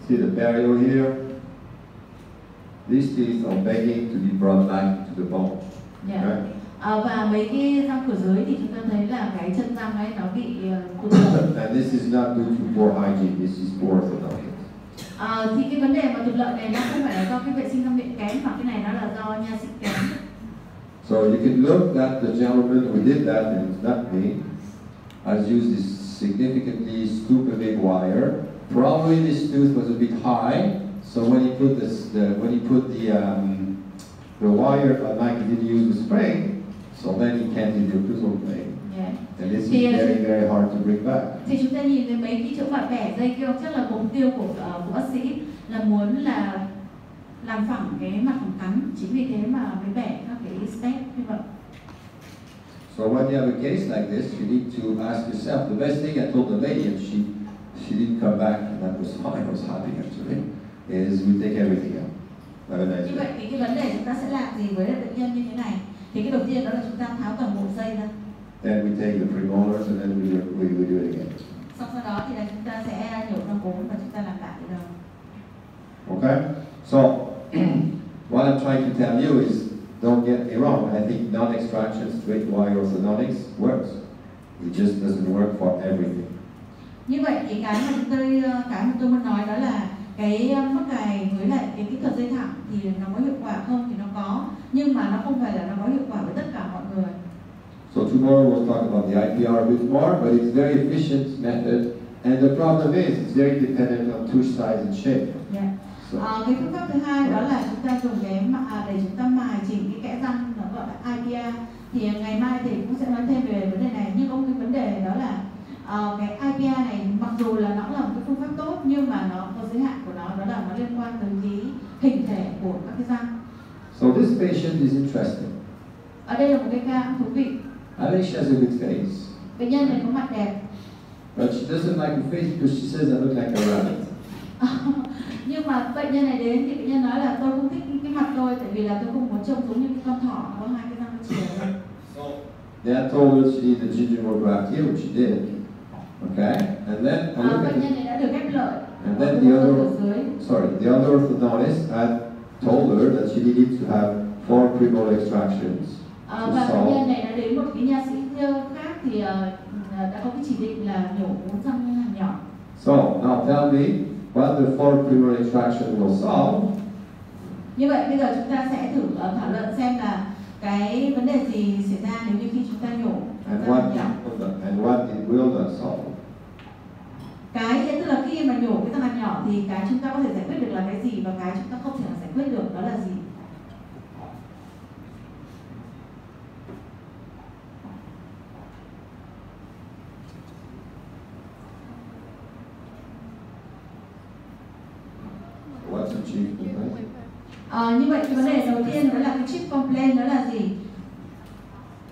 See the perio here? These teeth are begging to be brought back to the bone. Yeah. Right? Và mấy cái răng cửa dưới thì chúng ta thấy là cái chân răng ấy nó bị cụt lở. And this is not due to poor hygiene, this is poor orthodontics. Thì cái vấn đề mà tụt lợi này nó không phải là do cái vệ sinh răng miệng kém, mà cái này nó là do nha sĩ kém. So you can look at the gentleman who did that, and it's not me, has used this significantly super big wire. Probably this tooth was a bit high, so when he put the wire, like he didn't use the spring, so then he can't do the occlusal plane. Yeah. And this is very, very hard to bring back. Thì chúng ta nhìn thấy mấy cái chỗ mà bẻ dây kia, chắc là mục tiêu của bác sĩ là muốn là làm phẳng cái mặt phẳng cắn, chính vì thế mà mới bẻ các cái step như vậy. So when you have a case like this, you need to ask yourself. The best thing I told the lady, and she didn't come back, and that was fine. I was happy actually. Is we take everything out. Have a nice Như vậy thì cái vấn đề chúng ta sẽ làm gì với bệnh nhân như thế này? Thì cái đầu tiên đó là chúng ta tháo toàn bộ dây ra. Then we take the premolars and then we do it again. Sau đó thì là chúng ta sẽ nhổ răng bốn và chúng ta làm lại cái đầu. Okay? So what I'm trying to tell you is, don't get me wrong, I think non-extraction straight wire orthodontics works. It just doesn't work for everything. Như vậy thì cái mà tôi muốn nói đó là cái mắc cài với lại cái kỹ thuật dây thẳng thì nó có hiệu quả không thì nó có, nhưng mà nó không phải là nó có hiệu quả với tất cả mọi người. So tomorrow we'll talk about the IPR a bit more, but it's a very efficient method, and the problem is it's very dependent on tooth size and shape. Yeah. So. Cái phương pháp thứ hai đó là chúng ta dùng cái để chúng ta mài chỉnh cái kẽ răng, nó gọi là IPR. Thì ngày mai thì cũng sẽ nói thêm về vấn đề này, nhưng có một cái vấn đề đó là cái IPR này mặc dù là nó là một cái phương pháp tốt, nhưng mà nó có giới hạn của nó, đó là nó liên quan đến cái hình thể của các cái răng. So this patient is interesting. Ở đây là một cái ca thú vị. I think she has a good face. Bệnh nhân này có mặt đẹp. But she doesn't like the face because she says I look like a rabbit. Nhưng mà bệnh nhân này đến thì bệnh nhân nói là tôi không thích cái mặt tôi, tại vì là tôi không muốn trông giống như cái con thỏ có hai cái răng chìa ra. They told her she needed a gingival graft here, which she did. Okay, and then bệnh nhân này đã được ghép lợi. And then the other orthodontist had told her that she needed to have 4 premolar extractions. Và bệnh nhân này đã đến một cái nha sĩ khác thì đã có cái chỉ định là nhổ 4 răng hàm nhỏ. So now tell me what the 4 premolar extraction will solve. Như vậy bây giờ chúng ta sẽ thử thảo luận xem là cái vấn đề gì xảy ra nếu như khi chúng ta nhổ răng nhỏ. And what it will not solve. Cái tức là khi mà nhổ cái răng hàm nhỏ thì cái chúng ta có thể giải quyết được là cái gì, và cái chúng ta không thể giải quyết được đó là gì. What's a chief complaint? Như vậy cái vấn đề đầu tiên đó là cái chief complaint đó là gì?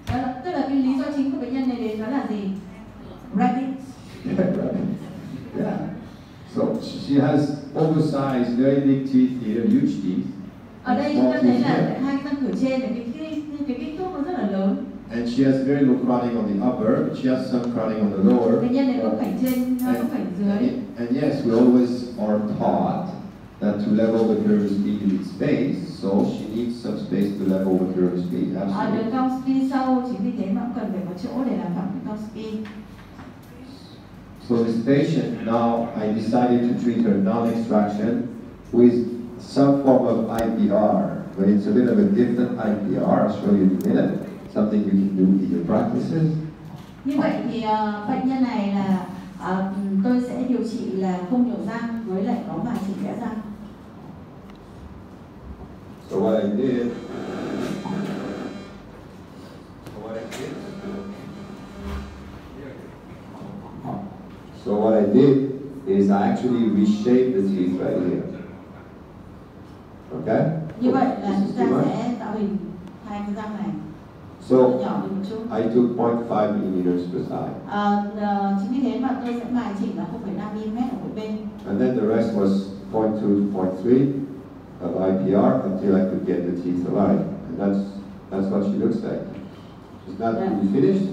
Đó là, tức là cái lý do chính của bệnh nhân này đến đó là gì? Rabbit. Yeah. So she has oversized, very big teeth here, huge teeth. Ở đây chúng ta thấy là hai răng cửa trên cái kích thước nó rất là lớn. And she has very low crowding on the upper, but she has some crowding on the lower. Bệnh nhân này có phảnh trên, có phảnh dưới. And yes, we always are taught that to level the curved speed you need space, so she needs some space to level the curved speed. Absolutely. Đường cong speed sâu, chính vì thế mà cũng cần phải có chỗ để làm phẳng đường cong speed. So this patient, now I decided to treat her non-extraction with some form of IPR, but it's a bit of a different IPR. I'll show you in a minute. Something you can do in your practices. Như vậy thì bệnh nhân này là tôi sẽ điều trị là không nhổ răng với lại có mài chỉnh kẽ răng. So what I did is I actually reshaped the teeth right here. Okay? Như vậy là chúng ta sẽ tạo hình hai cái răng này. So I took 0.5 millimeters per side. Chính vì thế mà tôi sẽ mài chỉnh là 0,5 mm ở mỗi bên. And then the rest was 0.2 to 0.3 of IPR until I could get the teeth aligned. And that's what she looks like. She's not really finished,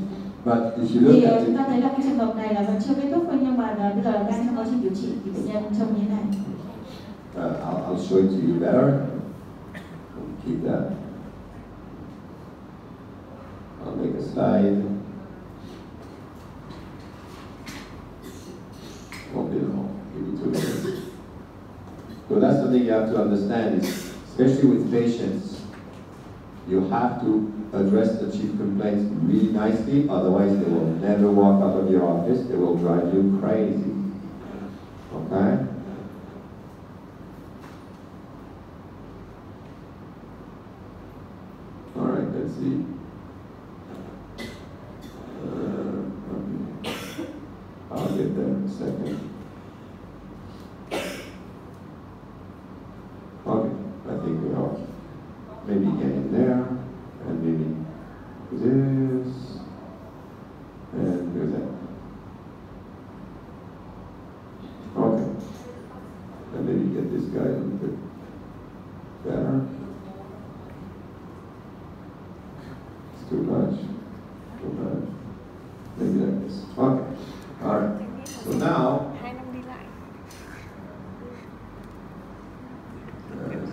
but if you look at chúng ta thấy là cái trường hợp này là vẫn chưa kết thúc, nhưng mà bây giờ đang trong quá trình điều trị thì bệnh nhân trông như thế này. I'll show it to you better. Keep that. I'll make a slide. Won't be long. Maybe 2 minutes. So that's something you have to understand is, especially with patients, you have to address the chief complaints really nicely, otherwise they will never walk out of your office, they will drive you crazy. Okay? Alright, let's see. Okay. I'll get there in a second. Okay, I think we are maybe getting there, and maybe this, and there's that. Okay, and maybe get this guy a little bit better. It's too much, maybe like this. Okay, all right, so now,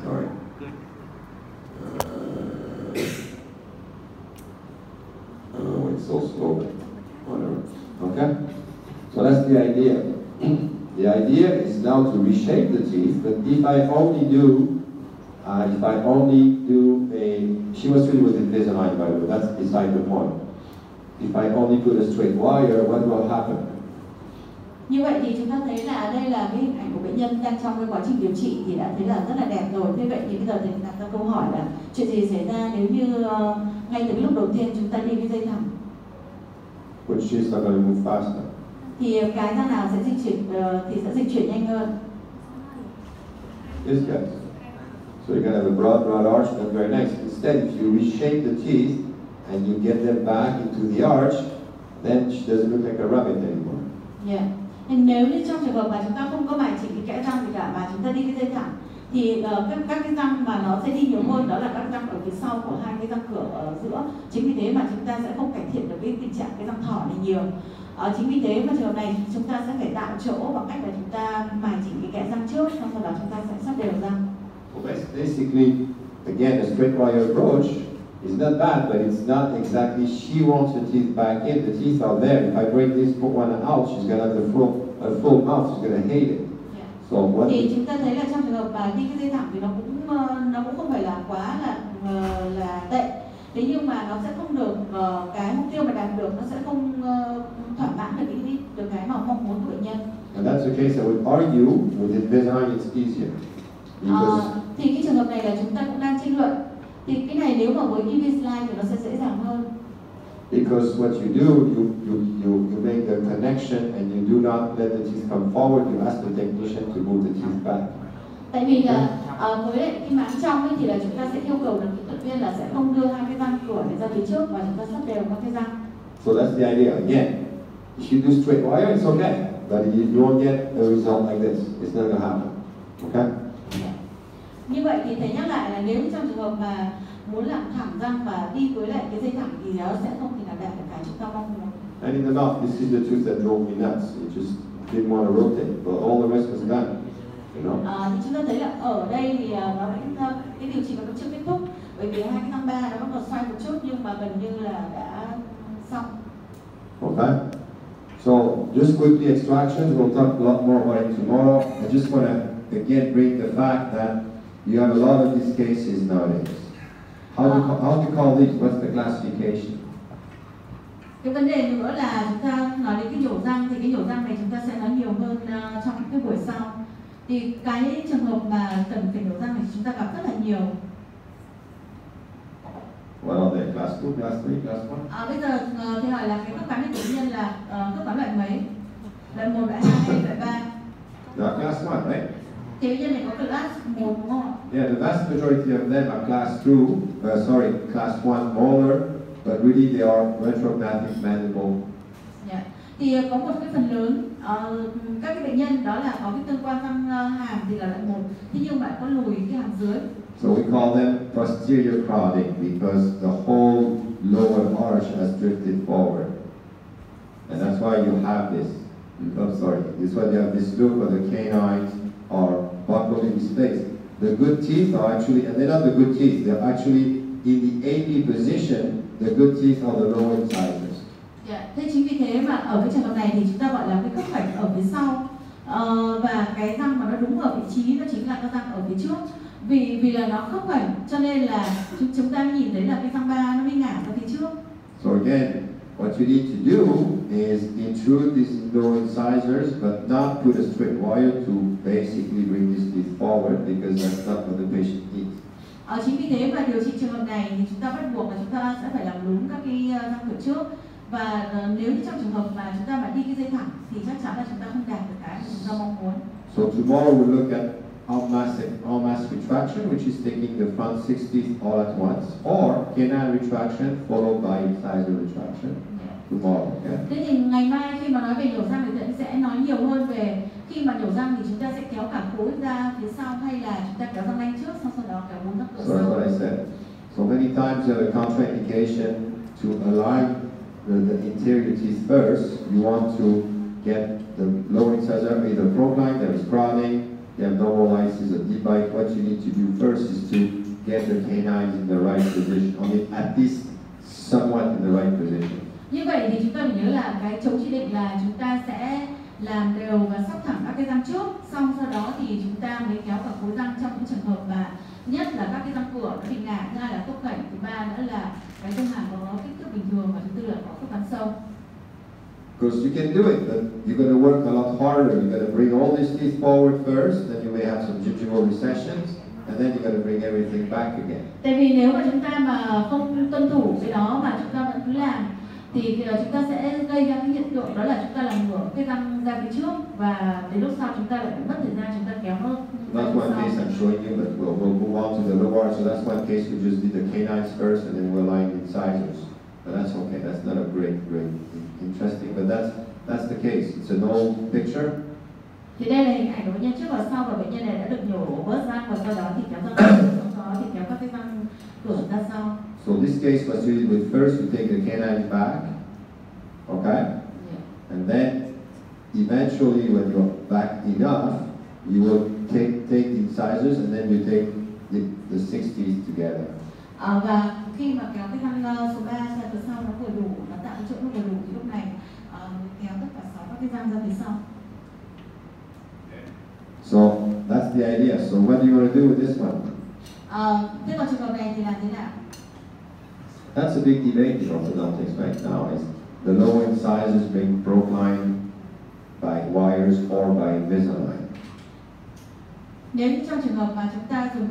sorry. Oh, it's so slow. Whatever. Okay? So that's the idea. The idea is now to reshape the teeth, but if I only do she was treated with Invisalign, by the way, that's beside the point. If I only put a straight wire, what will happen? Như vậy thì chúng ta thấy là đây là cái hình ảnh của bệnh nhân đang trong cái quá trình điều trị thì đã thấy là rất là đẹp rồi. Thế vậy thì bây giờ thì đặt ra câu hỏi là chuyện gì xảy ra nếu như ngay từ lúc đầu tiên chúng ta đi cái dây thẳng? Which teeth are going to move faster? Thì cái răng nào sẽ dịch chuyển nhanh hơn? This guy. So you're going to have a broad arch, and very nice. Instead, if you reshape the teeth and you get them back into the arch, then she doesn't look like a rabbit anymore. Yeah. Nếu như trong trường hợp mà chúng ta không có bài chỉnh cái kẽ răng gì cả mà chúng ta đi cái dây thẳng thì các cái răng mà nó sẽ đi nhiều hơn đó là các răng ở phía sau của hai cái răng cửa ở giữa. Chính vì thế mà chúng ta sẽ không cải thiện được cái tình trạng cái răng thỏ này nhiều. Chính vì thế mà trường hợp này chúng ta sẽ phải tạo chỗ bằng cách là chúng ta mài chỉnh cái kẽ răng trước, xong sau đó chúng ta sẽ sắp đều răng. Well, basically, again, a straight wire approach is not bad, but it's not exactly, she wants the teeth back in, the teeth are there. If I break this one out, she's going to have a full mouth, she's going to hate it. Yeah. So what? Thì chúng ta thấy là trong trường hợp mà đi cái dây thẳng thì nó cũng không phải là quá là tệ. Thế nhưng mà nó sẽ không được cái mục tiêu mà đạt được, nó sẽ không thỏa mãn được cái mà mong muốn của bệnh nhân. And that's the case I would argue with Invisalign it's easier. Thì cái trường hợp này là chúng ta cũng đang tranh luận. Thì cái này nếu mà với Invisalign thì nó sẽ dễ dàng hơn. Because what you do, you make the connection and you do not let the teeth come forward. You ask the technician to move the teeth back. Tại vì là với cái máng trong ấy thì là chúng ta sẽ yêu cầu là kỹ thuật viên là sẽ không đưa hai cái răng cửa này ra phía trước và chúng ta sắp đều các cái răng. So that's the idea. Again, if you do straight wire, it's okay, but you won't get a result like this. It's not going to happen. Okay? Như vậy thì thầy nhắc lại là nếu trong trường hợp mà muốn làm thẳng răng và đi với lại cái dây thẳng thì nó sẽ không thể nào đạt được cái chúng ta mong muốn. And in the mouth, this is the tooth that drove me nuts. It just didn't want to rotate, but all the rest was done. You know? Thì chúng ta thấy là ở đây thì nó cái điều trị nó vẫn chưa kết thúc, bởi vì hai cái răng ba nó vẫn còn xoay một chút nhưng mà gần như là đã xong. Okay. So just quickly, extractions. We'll talk a lot more about it tomorrow. I just want to again bring the fact that you have a lot of these cases nowadays. How do you call these? What's the classification? Cái vấn đề nữa là chúng ta nói đến cái nhổ răng thì cái nhổ răng này chúng ta sẽ nói nhiều hơn trong cái buổi sau. Thì cái trường hợp mà cần phải nhổ răng này chúng ta gặp rất là nhiều. What are they? Class 2, class 3, class 1? Bây giờ thì hỏi là cái cấp bán của bệnh nhân là cấp bán loại mấy? Loại 1, loại 2 hay loại 3? They are class 1, right? Thì bệnh nhân này có class 1 đúng không? Yeah, the vast majority of them are class 1 molar, but really they are retrographic mandible. Yeah. Thì có một cái phần lớn các cái bệnh nhân đó là có cái tương quan răng hàm thì là loại 1, thế nhưng mà có lùi cái hàm dưới. So we call them posterior crowding because the whole lower arch has drifted forward. And that's why you have this. That's why you have this look where the canines are buckled instead mistakes. The good teeth are actually, and they're not the good teeth, they're actually in the AP position, the good teeth are the lower incisors. Thế chính vì thế mà ở cái trường hợp này thì chúng ta gọi là cái khớp khểnh ở phía sau, và cái răng mà nó đúng ở vị trí nó chính là cái răng ở phía trước. Vì là nó khớp khểnh cho nên là chúng ta nhìn thấy là cái răng ba nó bị ngả ra phía trước. So again, what you need to do is intrude these lower incisors, but not put a straight wire to basically bring these teeth forward, because that's not what the patient needs. Chính vì thế mà điều trị trường hợp này thì chúng ta bắt buộc là chúng ta sẽ phải làm đúng các cái răng cửa trước, và nếu như trong trường hợp mà chúng ta mà đi cái dây thẳng thì chắc chắn là chúng ta không đạt được cái mà chúng ta mong muốn. So tomorrow we'll look at all mass retraction, which is taking the front 6 teeth all at once, or canine retraction followed by incisor retraction. Tomorrow, okay? Thế thì ngày mai khi mà nói về nhổ răng thì sẽ nói nhiều hơn về khi mà nhổ răng thì chúng ta sẽ kéo cả khối ra phía sau, hay là chúng ta kéo răng nanh trước, sau đó kéo bốn răng cửa sau. So that's what I said. So many times you have a contraindication to align the interior teeth first. You want to get the lower incisor either procline, there is crowding, the abnormal lysis, a deep bite. What you need to do first is to get the canines in the right position, I mean at least somewhat in the right position. Như vậy thì chúng ta phải nhớ là cái chống chỉ định là chúng ta sẽ làm đều và sắp thẳng các cái răng trước, xong sau đó thì chúng ta mới kéo cả khối răng trong những trường hợp mà nhất là các cái răng cửa nó bị ngả, thứ hai là khớp khểnh, thứ ba nữa là cái răng hàm nó kích thước bình thường, và thứ tư là có khớp cắn sâu. Because you can do it, but you're going to work a lot harder. You're going to bring all these teeth forward first, then you may have some gingival recessions, and then you're going to bring everything back again. Tại vì nếu mà chúng ta mà không tuân thủ cái đó mà chúng ta vẫn cứ làm thì chúng ta sẽ gây ra cái hiện tượng đó là chúng ta làm ngửa cái răng ra phía trước, và đến lúc sau chúng ta lại mất thời gian chúng ta kéo nó. That's one case I'm showing you, but we'll move on to the lower. So that's one case we just did the canines first, and then we'll align the incisors. But that's okay. That's not a great interesting, but that's the case. It's an old picture. Thì đây là hình ảnh của bệnh nhân trước và sau, và bệnh nhân này đã được nhổ bớt răng và sau đó thì kéo răng, sau đó thì kéo các cái răng cửa ra sau. So this case was treated with first you take the canines back, okay, and then eventually when you're back enough, you will take the incisors and then you take the 6 teeth together. Và khi mà kéo cái răng số 3 ra từ sau nó vừa đủ, nó tạo cái chỗ nó vừa đủ thì lúc này kéo tất cả 6 các cái răng ra phía sau. So that's the idea. So what do you want to do with this one? Thế còn trường hợp này thì làm thế nào? That's a big debate in orthodontics right now. Is the lower incisors being proclined by wires or by Invisalign? Nếu như trong trường hợp mà chúng ta dùng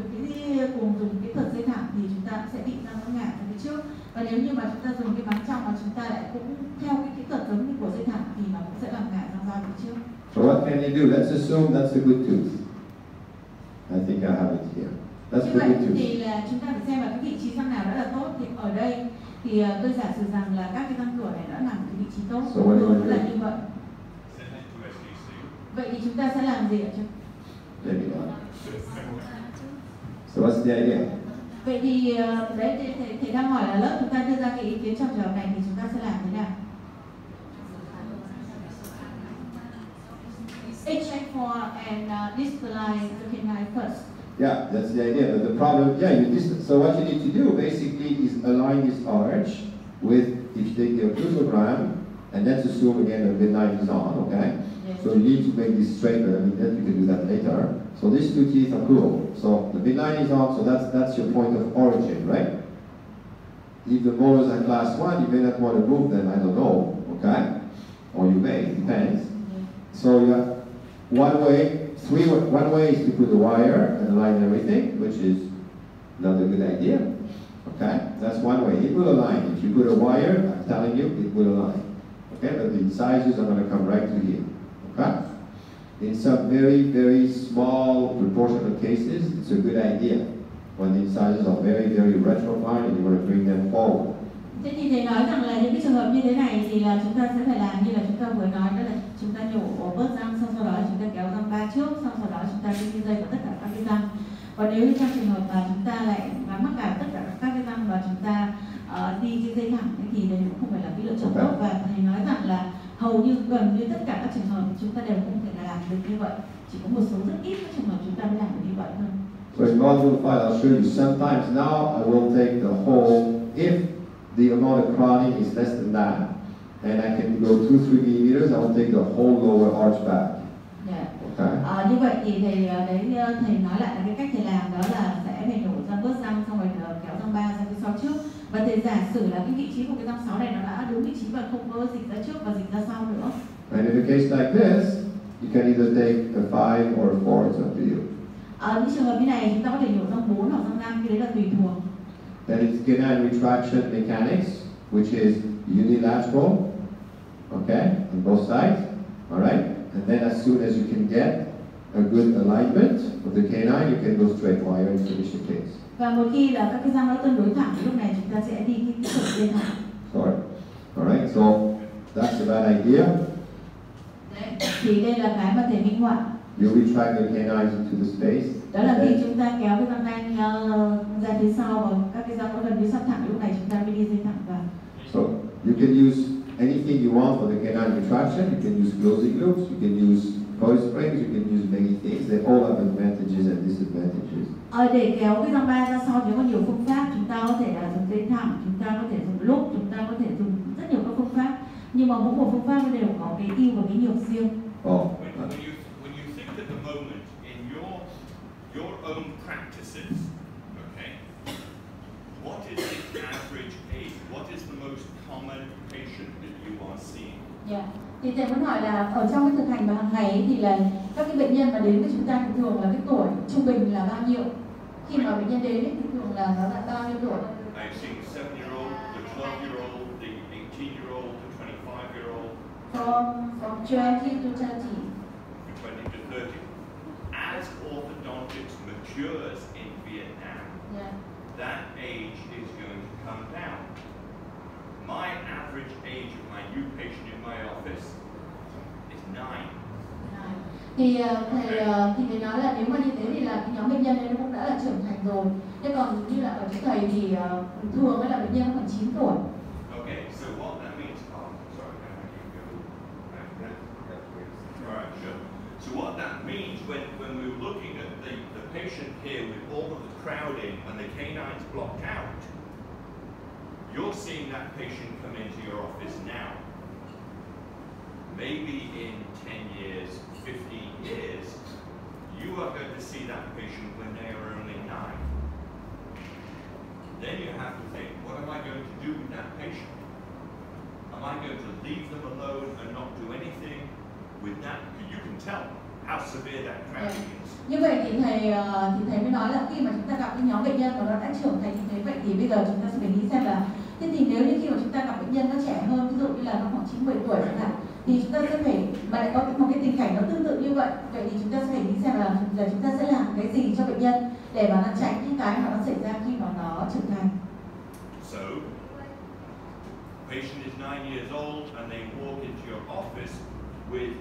dùng kỹ thuật dây thẳng thì chúng ta sẽ bị răng nó ngả ra phía trước, và nếu như mà chúng ta dùng cái bắn trong mà chúng ta lại cũng theo cái kỹ thuật giống như của dây thẳng thì nó cũng sẽ làm ngả răng ra phía trước. So what can you do? Let's assume that's a good tooth. I think I have it here. That's Như the vậy good tooth. thì là chúng ta phải xem là cái vị trí răng nào đã là tốt. Thì ở đây thì tôi giả sử rằng là các cái răng cửa này đã nằm ở vị trí tốt. So what do you là do? như vậy. Vậy thì chúng ta sẽ làm gì ạ? Maybe not. So what's the idea? Vậy thì đấy thầy đang hỏi là lớp chúng ta đưa ra cái ý kiến trong trường hợp này thì chúng ta sẽ làm thế nào? Extract for and distalize the canine first. Yeah, that's the idea. But the problem, so what you need to do basically is align this arch with, if you take the occlusogram, and let's assume again the midline is on, okay? Yes. So you need to make this straighter. I mean, that you can do that later. So these two teeth are cool. So the midline is on, so that's your point of origin, right? If the molars are class 1, you may not want to move them, I don't know, okay? Or you may, it depends. Yeah. So you have one way is to put a wire and align everything, which is not a good idea. Okay, that's one way. It will align. If you put a wire, I'm telling you, it will align. Okay, but the incisors are going to come right to here. Okay? In some very, very small proportion of cases, it's a good idea when the incisors are very, very retrofine and you want to bring them forward. Thế thì thầy nói rằng là những cái trường hợp như thế này thì là chúng ta sẽ phải làm như là chúng ta vừa nói, đó là chúng ta nhổ bớt răng, sau đó chúng ta kéo răng ba trước, sau đó chúng ta đi dây vào tất cả các cái răng. Còn nếu như trong trường hợp mà chúng ta lại mắc cả tất cả các cái răng và chúng ta đi cái dây thẳng thì đây cũng không phải là cái lựa chọn tốt, và thầy nói rằng là hầu như gần như tất cả các trường hợp chúng ta đều không thể làm được như vậy, chỉ có một số rất ít các trường hợp chúng ta mới làm được như vậy hơn. So in module 5, I'll show you. Sometimes now I will take the whole, if the amount of crowding is less than that, and I can go 2-3 millimeters, I will take the whole lower arch back. Yeah. Okay. Như vậy thì thầy nói lại là cái cách thầy làm đó là sẽ phải nhổ răng bớt răng xong rồi kéo răng 3 sang phía sau trước, và thầy giả sử là cái vị trí của cái răng 6 này nó đã đúng vị trí và không có dịch ra trước và dịch ra sau nữa. And in a case like this, you can either take a 5 or a 4, it's up to you. Những trường hợp như này chúng ta có thể nhổ răng 4 hoặc răng 5, cái đấy là tùy thuộc. Then it's canine retraction mechanics, which is unilateral, okay, on both sides, all right? And then as soon as you can get a good alignment of the canine, you can go straight wire and finish the case. Và một khi là các cái răng nó tương đối thẳng, lúc này chúng ta sẽ đi cái kỹ thuật bên thẳng. Sorry. All right, so that's a bad idea. Đấy, thì đây là cái mà thầy minh họa. You retract your canines into the space. Đó là khi chúng ta kéo cái răng nanh ra phía sau và các cái răng nó gần như sắp thẳng, lúc này chúng ta mới đi dây thẳng vào. So you can use anything you want for the canine retraction. You can use closing loops, you can use coil springs, you can use many things. They all have advantages and disadvantages. Để kéo cái răng 3 ra sau thì có nhiều phương pháp. Chúng ta có thể là dùng dây thẳng, chúng ta có thể dùng loop, chúng ta có thể dùng rất nhiều các phương pháp. Nhưng mà mỗi một phương pháp đều có cái ưu và cái nhược riêng. When you think at the moment in your own practices, okay, what is the average age? What is the most common patient that you are seeing? Yeah. Thì thầy muốn hỏi là ở trong cái thực hành và hàng ngày ấy, thì là các cái bệnh nhân mà đến với chúng ta thì thường là cái tuổi trung bình là bao nhiêu? Khi mà bệnh nhân đến ấy, thì thường là nó là bao nhiêu tuổi? I've seen 7-year-old, the 12-year-old, the 18-year-old, the 25-year-old. From 20 to 30. 20 to 30. As orthodontics matures in Vietnam, Yeah. that age is going to come down. My average age of my new patient in my office is 9. Thì thầy nói là nếu mà như thế thì là cái nhóm bệnh nhân ấy nó cũng đã là trưởng thành rồi. Thế còn như là ở chỗ thầy thì thường là bệnh nhân nó khoảng 9 tuổi. Okay, so what that means? Oh, sorry, now I can go. All right, sure. So what that means when we're looking at the patient here with all of the crowding and the canines blocked out, you're seeing that patient come into your office now. Maybe in 10 years, 15 years, you are going to see that patient when they are only 9. Then you have to think, what am I going to do with that patient? Am I going to leave them alone and not do anything with that? Because you can tell how severe that crowding is. Như vậy thì thầy mới nói là khi mà chúng ta gặp cái nhóm bệnh nhân mà nó đã trưởng thành như thế, vậy thì bây giờ chúng ta sẽ phải nghĩ xem là thế thì nếu như khi mà chúng ta gặp bệnh nhân nó trẻ hơn, ví dụ như là nó khoảng 9-10 tuổi chẳng hạn, thì chúng ta sẽ phải, mà lại có một cái tình cảnh nó tương tự như vậy, vậy thì chúng ta sẽ phải nghĩ xem là chúng ta sẽ làm cái gì cho bệnh nhân để mà nó tránh những cái mà nó xảy ra khi mà nó trưởng thành. So, patient is 9 years old and they walk into your office with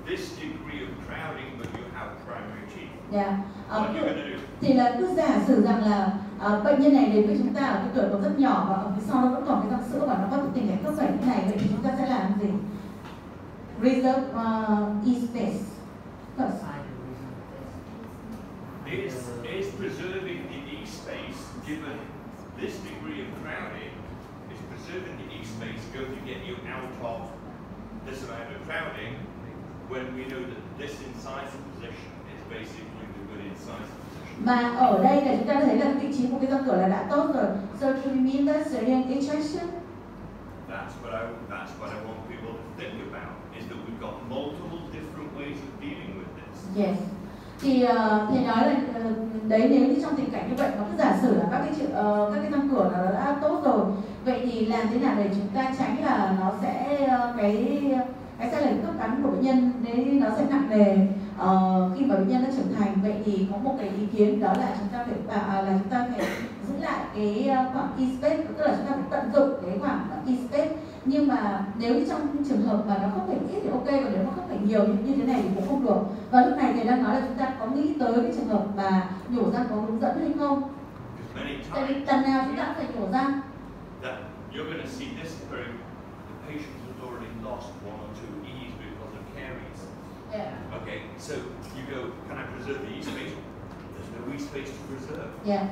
this degree of crowding, but you have primary teeth. Yeah. What are you going to do? Thì là cứ giả sử rằng là bệnh nhân này đến với chúng ta ở cái tuổi còn rất nhỏ và ở phía sau nó vẫn còn cái răng sữa và nó có cái tình cảnh khớp vảy như này, vậy thì chúng ta sẽ làm gì? Reserve e-space first. Is preserving the e-space, given this degree of crowding, is preserving the e-space going to get you out of this amount of crowding when we know that this incisive position is basically the good incisive position? Mà ở đây là chúng ta thấy là vị trí của cái răng cửa là đã tốt rồi. So do you mean that cesarean extraction? That's what I want people to think about, is that we've got multiple different ways of dealing with this. Yes. Thì thầy nói là đấy, nếu như trong tình cảnh như vậy mà cứ giả sử là các cái răng cửa nó đã tốt rồi, vậy thì làm thế nào để chúng ta tránh là nó sẽ cái sai lệch khớp cắn của bệnh nhân đấy nó sẽ nặng nề khi mà bệnh nhân đã trưởng thành. Vậy thì có một cái ý kiến đó là chúng ta phải giữ lại cái khoảng e-space, tức là chúng ta phải tận dụng cái khoảng e-space. Nhưng mà nếu như trong trường hợp mà nó không phải ít thì ok, còn nếu nó không phải nhiều như thế này thì cũng không được. Và lúc này thầy đang nói là chúng ta có nghĩ tới cái trường hợp mà nhổ răng có hướng dẫn hay không? Tại vì lần nào chúng ta cũng phải nhổ răng. You're going to see this occurring. The patient has already lost 1 or 2 E's because of caries. Yeah. Okay, so you go, can I preserve the E space? space to preserve. Yeah.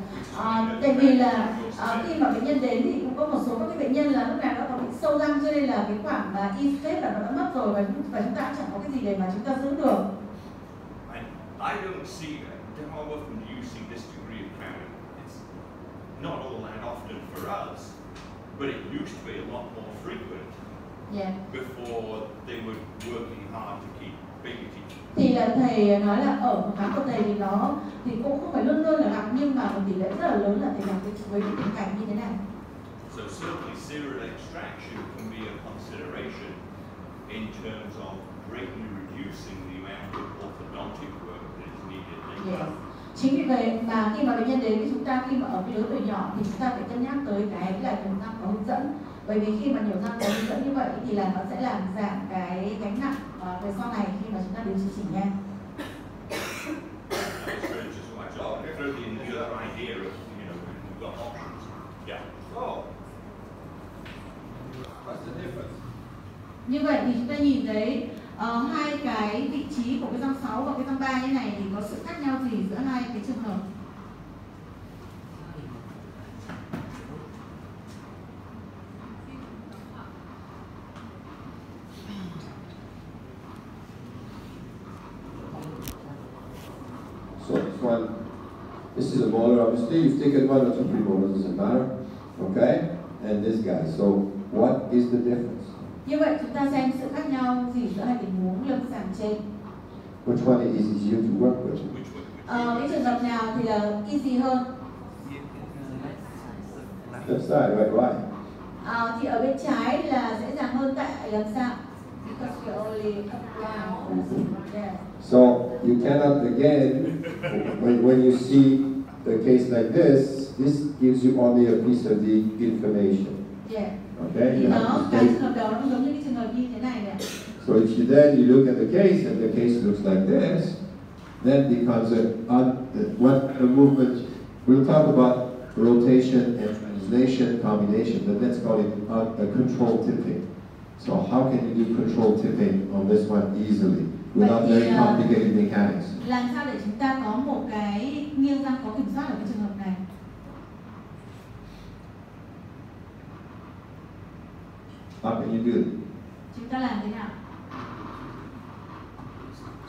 Tại vì là khi mà bệnh nhân đến thì cũng có một số các cái bệnh nhân là lúc nào nó có bị sâu răng, cho nên là cái khoảng mà e-space là nó đã mất rồi và chúng ta chẳng có cái gì để mà chúng ta giữ được. And I don't see how often do you see this degree of crowding. It's not all that often for us, but it used to be a lot more frequent. Yeah. Before they were working hard to keep baby teeth. Thì là thầy nói là ở phòng khám của thầy thì nó thì cũng không phải luôn luôn là gặp, nhưng mà một tỷ lệ rất là lớn là thầy gặp với cái tình cảnh như thế này. So certainly serial extraction can be a consideration in terms of greatly reducing the amount of orthodontic work that is needed. Yes. Chính vì vậy mà khi mà bệnh nhân đến với chúng ta, khi mà ở cái lứa tuổi nhỏ thì chúng ta phải cân nhắc tới cái là nhổ răng có hướng dẫn. Bởi vì khi mà nhổ răng có hướng dẫn như vậy thì là nó sẽ làm giảm cái gánh nặng về sau này khi mà chúng ta điều trị chỉnh nha. Như vậy thì chúng ta nhìn thấy hai cái vị trí của cái răng 6 và cái răng 3 như này thì có sự khác nhau gì giữa hai cái trường hợp? So this is a molar, obviously. You've taken one or two premolars, doesn't matter. Okay? And this guy. So what is the difference? Như vậy chúng ta xem sự khác nhau gì giữa hai tình huống lâm sàng trên. Which one is easier to work with? Cái trường hợp nào thì là easy hơn? Left side, right, right. Thì ở bên trái là dễ dàng hơn, tại làm sao? Because we only apply. Yeah. So you cannot again, when you see the case like this gives you only a piece of the information. Yeah. Okay. Thì nó cái trường hợp đó nó giống như cái trường hợp như thế này nè. So if you then you look at the case and the case looks like this, then becomes what the movement. We'll talk about rotation and translation combination, but let's call it a control tipping. So how can you do control tipping on this one easily without very complicated mechanics? Làm sao để chúng ta có một cái nghiêng răng có kiểm soát ở cái trường hợp này? How can you do it? Chúng ta làm thế nào?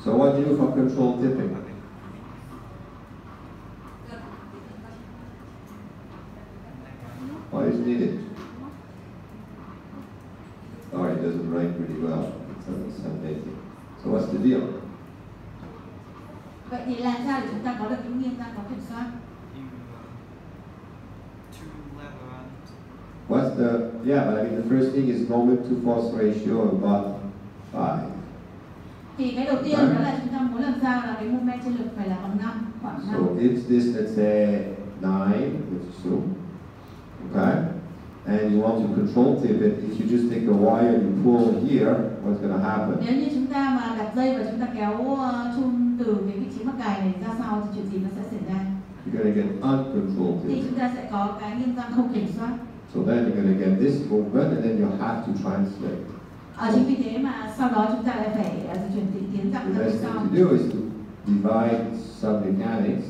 So what do you do for control tipping? What is needed? Oh, it doesn't write pretty well. It's amazing. So what's the deal? Vậy thì làm sao để chúng ta có được cái nghiêng răng có kiểm soát? What's the, yeah, but I mean the first thing is moment to force ratio about 5. Thì cái đầu tiên đó là chúng ta muốn làm sao là cái moment trên lực phải là bằng 5, khoảng 5. So if this, let's say 9, which is true, okay, and you want to control tip it, if you just take a wire and you pull here, what's going to happen? Nếu như chúng ta mà đặt dây và chúng ta kéo chun từ cái vị trí mắc cài này ra sau thì chuyện gì nó sẽ xảy ra? You're going to get uncontrolled Thì tip. chúng ta sẽ có cái nghiêng răng không kiểm soát. So then you're going to get this movement, and then you have to translate. Chính vì thế mà sau đó chúng ta lại phải di chuyển tiến răng The ra best phía thing sau. to do is to divide some mechanics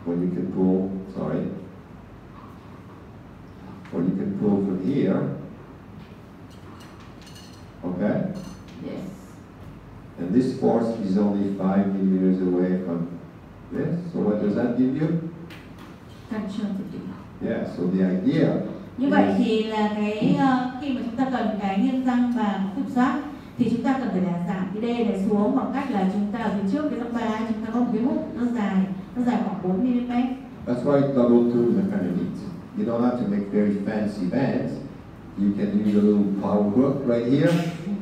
when you can pull, or you can pull from here, okay? Yes. And this force is only 5 millimeters away from this. So what does that give you? Control tipping. Yeah, so the idea Như vậy thì là cái khi mà chúng ta cần cái nghiêng răng và kiểm soát thì chúng ta cần phải là giảm cái D này xuống bằng cách là chúng ta ở phía trước cái răng 3 chúng ta có một cái hút nó dài khoảng 4 mm. That's why double tools are kind of neat. You don't have to make very fancy bands. You can use a little power hook right here,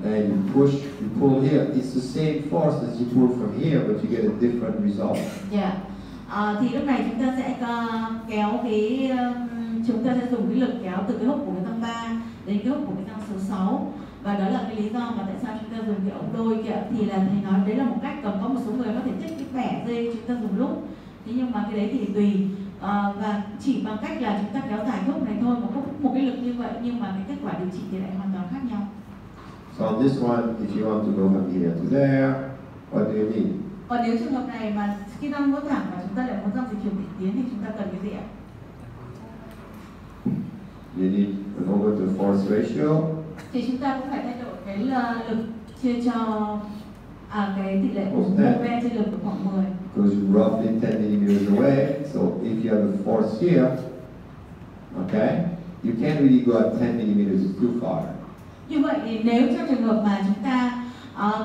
and you push, you pull here. It's the same force as you pull from here, but you get a different result. Yeah. Thì lúc này chúng ta sẽ kéo cái chúng ta sẽ dùng cái lực kéo từ cái hốc của cái răng 3 đến cái hốc của cái răng số 6, và đó là cái lý do mà tại sao chúng ta dùng cái ống đôi kia. Thì là thầy nói đấy là một cách, còn có một số người có thể thích cái bẻ dây chúng ta dùng lúc, thế nhưng mà cái đấy thì tùy, và chỉ bằng cách là chúng ta kéo dài cái hốc này thôi mà có một cái lực như vậy, nhưng mà cái kết quả điều trị thì lại hoàn toàn khác nhau. So on this one, if you want to go from here to there, what do you need? Còn nếu trường hợp này mà khi răng nuốt thẳng và chúng ta lại muốn răng dịch chuyển tỉ tiến thì chúng ta cần cái gì ạ? You need an over to force ratio. Thì chúng ta cũng phải thay đổi cái lực chia cho cái tỷ lệ mô men trên lực của khoảng 10. Because you're roughly 10 millimeters away, so if you have a force here, okay, you can't really go at 10 millimeters, it's too far. Như vậy thì nếu trong trường hợp mà chúng ta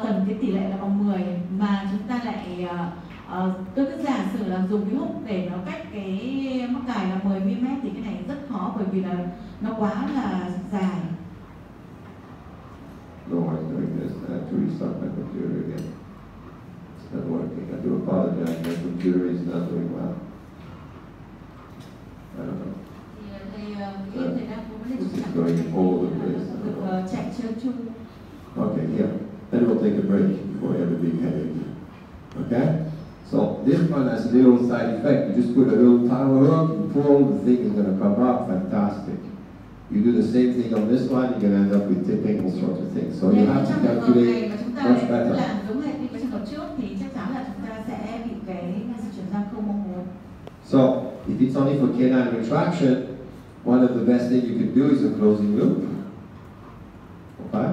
cần cái tỷ lệ là bằng 10 mà chúng ta lại tôi cứ giả sử là dùng cái hút để nó cách cái mắc cài là 10 mm thì cái này rất khó bởi vì là nó quá là dài. No, I'm doing this. I have to restart my computer again. It's not working. I do apologize. My computer is not doing well. I don't know. This is going all the place. Chạy chưa chung. Okay, here. Then we'll take a break before we have a big headache. Okay? So this one has little side effect. You just put a little power hook, you pull, the thing is going to come up. Fantastic. You do the same thing on this one, you're going to end up with tipping, all sorts of things. So you have to calculate much better. Giống hệt như cái trường hợp trước thì chắc chắn là chúng ta sẽ bị cái sự chuyển răng không mong muốn. So if it's only for canine retraction, one of the best things you can do is a closing loop. Okay?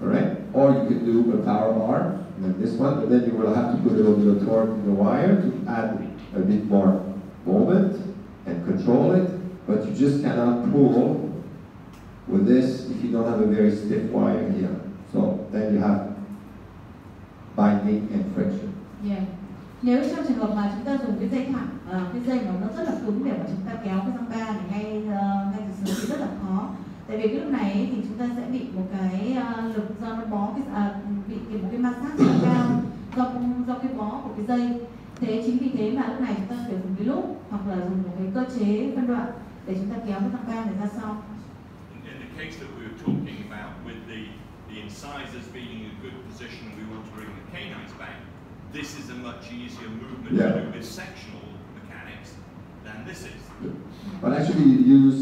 Alright? Or you can do a power bar, like this one, but then you will have to put a little bit of torque in the wire to add a bit more moment and control it. But you just cannot pull with this if you don't have a very stiff wire here. So then you have binding and friction. Yeah. Nếu trong trường hợp mà chúng ta dùng cái dây thẳng, cái dây nó rất là cứng để mà chúng ta kéo cái răng ba thì ngay từ sớm thì rất là khó. Tại vì cái lúc này thì chúng ta sẽ bị một cái lực do nó bó bị một cái ma sát rất là cao do cái bó của cái dây. Thế chính vì thế mà lúc này chúng ta phải dùng cái lúp hoặc là dùng một cái cơ chế phân đoạn để chúng ta kéo cái răng ba này ra sau. In the case that we were talking about with the incisors being in a good position, we want to bring the canines back. This is a much easier movement to do with sectional mechanics than this is. But actually, you use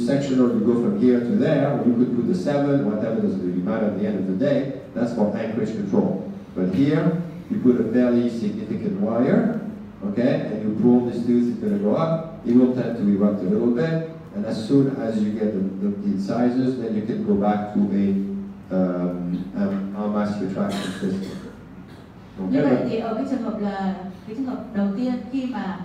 sectional, you go from here to there, or you could put the 7, whatever doesn't really matter at the end of the day. That's for anchorage control. But here, you put a fairly significant wire, okay, and you pull this tooth, it's going to go up. It will tend to erupt a little bit, and as soon as you get the incisors, then you can go back to a mass retraction system. Okay, như vậy thì ở cái trường hợp đầu tiên khi mà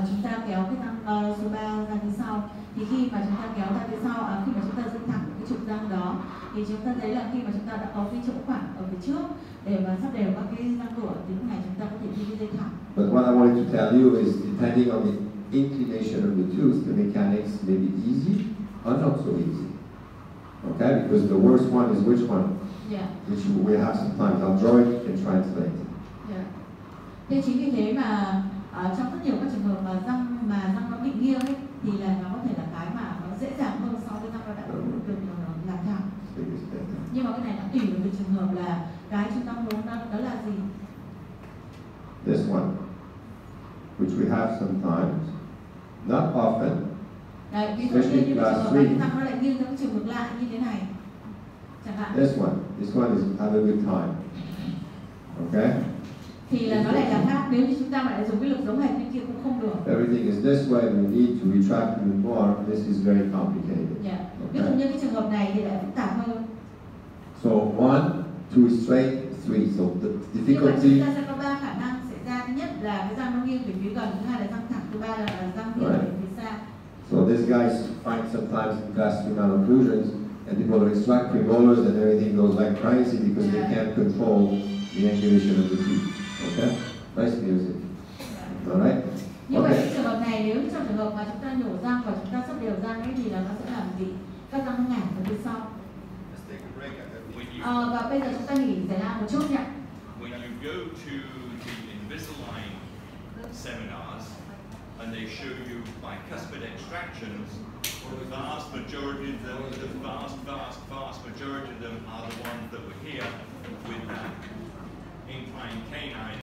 chúng ta kéo cái răng số 3 ra phía sau, thì khi mà chúng ta kéo ra phía sau, khi mà chúng ta dựng thẳng cái trục răng đó, thì chúng ta thấy là khi mà chúng ta đã có cái chỗ khoảng ở phía trước để mà sắp đều các cái răng cửa thì lúc này chúng ta có thể đi cái dây thẳng. But what I wanted to tell you is, depending on the inclination of the tooth, the mechanics may be easy or not so easy. Okay, because the worst one is which one? Yeah. Which we have some time. I'll draw it and translate it. Yeah. Thế chính vì thế mà trong rất nhiều các trường hợp mà răng nó bị nghiêng ấy, thì là nó có thể là cái mà nó dễ dàng hơn so với răng nó đã được làm thẳng. Nhưng mà cái này nó tùy vào trường hợp là cái chúng ta muốn đó là gì. This one, which we have sometimes, not often. Đấy, ví dụ như trường hợp mà cái răng nó lại nghiêng theo cái chiều ngược lại như thế này. Chẳng hạn. This one is have a good time. Okay? Thì là nó lại là khác, nếu như chúng ta lại dùng cái lực giống hệt như kia cũng không được. Everything is this way, we need to retract even more. This is very complicated. Yeah. Ví dụ như cái trường hợp này thì lại phức tạp hơn. So 1, 2 straight, 3. So the difficulty. Chúng ta sẽ có 3 khả năng xảy ra. Thứ nhất là cái răng nó nghiêng về phía gần, thứ hai là răng thẳng, thứ ba là răng nghiêng về phía xa. So these guys find sometimes gastric malocclusions, and people extract premolars and everything goes like crazy because they can't control the angulation of the teeth. Okay? Nice music. Alright? Như vậy trường hợp này, nếu trong trường hợp mà chúng ta nhổ răng và chúng ta sắp đều răng ấy thì là nó sẽ làm gì? Các răng nó ngả ở phía sau. Và bây giờ chúng ta nghỉ giải lao một chút nhé. When you go to the Invisalign seminars and they show you bicuspid extractions, the vast majority of them, vast majority of them are the ones that were here with that inclined canine.